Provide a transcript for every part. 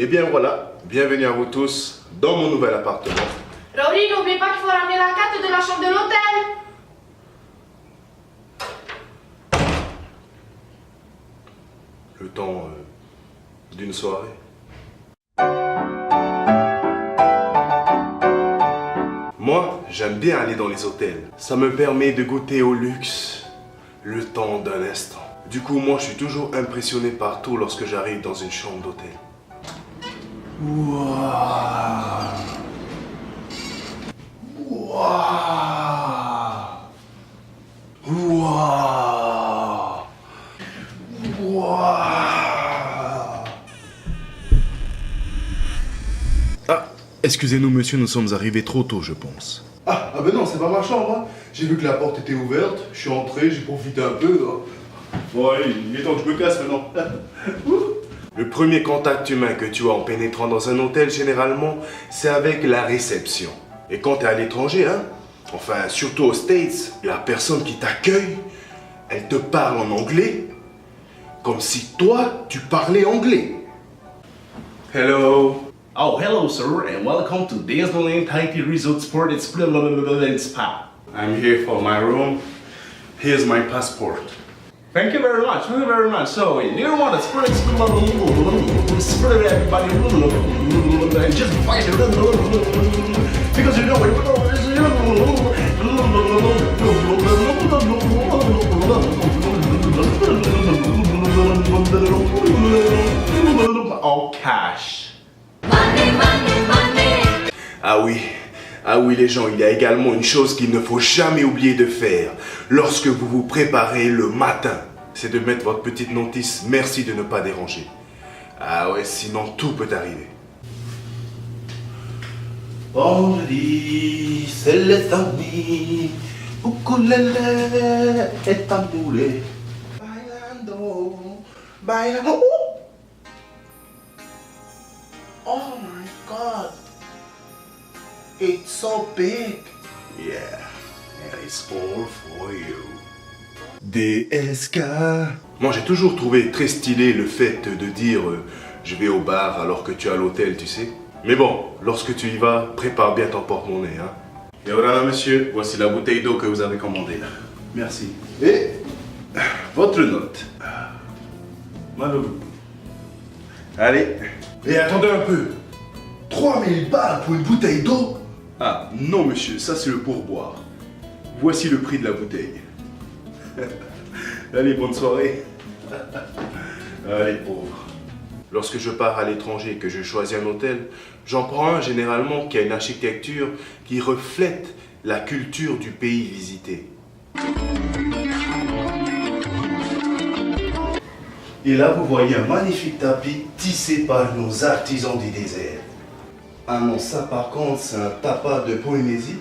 Et bien voilà, bienvenue à vous tous dans mon nouvel appartement. Rory, n'oublie pas qu'il faut ramener la carte de la chambre de l'hôtel. Le temps d'une soirée. Moi, j'aime bien aller dans les hôtels. Ça me permet de goûter au luxe le temps d'un instant. Du coup, moi, je suis toujours impressionné par tout lorsque j'arrive dans une chambre d'hôtel. Waouh! Waouh! Waouh! Waouh! Ah, excusez-nous monsieur, nous sommes arrivés trop tôt, je pense. Ah ben non, c'est pas ma chambre. Hein. J'ai vu que la porte était ouverte, je suis entré, j'ai profité un peu. Hein. Bon, allez, il est temps que je me casse maintenant. Le premier contact humain que tu as en pénétrant dans un hôtel, généralement, c'est avec la réception. Et quand tu es à l'étranger, hein, enfin, surtout aux States, la personne qui t'accueille, elle te parle en anglais, comme si toi, tu parlais anglais. Hello. Oh, hello, sir, and welcome to Disneyland Tahiti Resort Sport and Spa. I'm here for my room. Here's my passport. Thank you very much. Thank you very much. So, you don't want to spread everybody and just fight it because you know it. All cash. Ah oui les gens, il y a également une chose qu'il ne faut jamais oublier de faire lorsque vous vous préparez le matin. C'est de mettre votre petite notice « Merci de ne pas déranger ». Ah ouais, sinon tout peut arriver. Vendredi, c'est les amis, ukulele et tambouré. Bailando, bailando. Oh my God. It's so big. Yeah, and it's all for you. DSK. Moi j'ai toujours trouvé très stylé le fait de dire je vais au bar alors que tu es à l'hôtel, tu sais. Mais bon, lorsque tu y vas, prépare bien ton porte-monnaie, hein. Et voilà monsieur, voici la bouteille d'eau que vous avez commandée. Merci. Et votre note. Malheureux. Allez. Et attendez un peu. 3000 balles pour une bouteille d'eau? Ah, non monsieur, ça c'est le pourboire. Voici le prix de la bouteille. Allez, bonne soirée. Allez, pauvre. Lorsque je pars à l'étranger et que je choisis un hôtel, j'en prends un généralement qui a une architecture qui reflète la culture du pays visité. Et là, vous voyez un magnifique tapis tissé par nos artisans du désert. Ah non, ça par contre, c'est un tapas de Polynésie.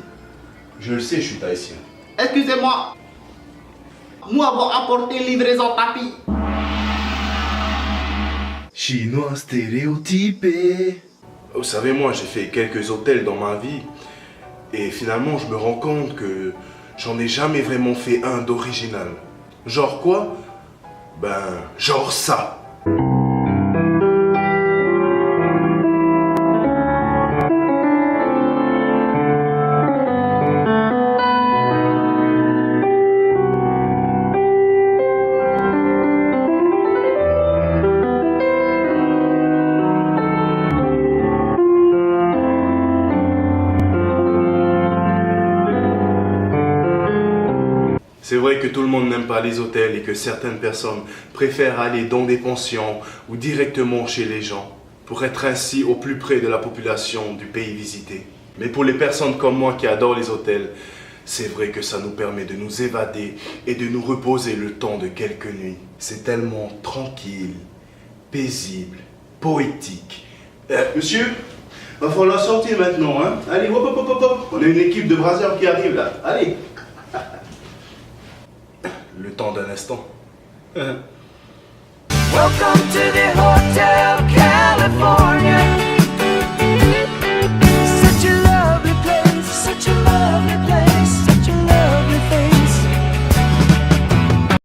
Je le sais, je suis tahitien. Excusez-moi, nous avons apporté livraison tapis. Chinois stéréotypé. Vous savez, moi j'ai fait quelques hôtels dans ma vie et finalement je me rends compte que j'en ai jamais vraiment fait un d'original. Genre quoi? Ben, genre ça. C'est vrai que tout le monde n'aime pas les hôtels et que certaines personnes préfèrent aller dans des pensions ou directement chez les gens pour être ainsi au plus près de la population du pays visité. Mais pour les personnes comme moi qui adorent les hôtels, c'est vrai que ça nous permet de nous évader et de nous reposer le temps de quelques nuits. C'est tellement tranquille, paisible, poétique. Monsieur, va falloir sortir maintenant, hein? Allez, hop, hop, hop, hop. On a une équipe de brasseurs qui arrive là. Allez. Le temps d'un instant. Welcome to the Hotel California.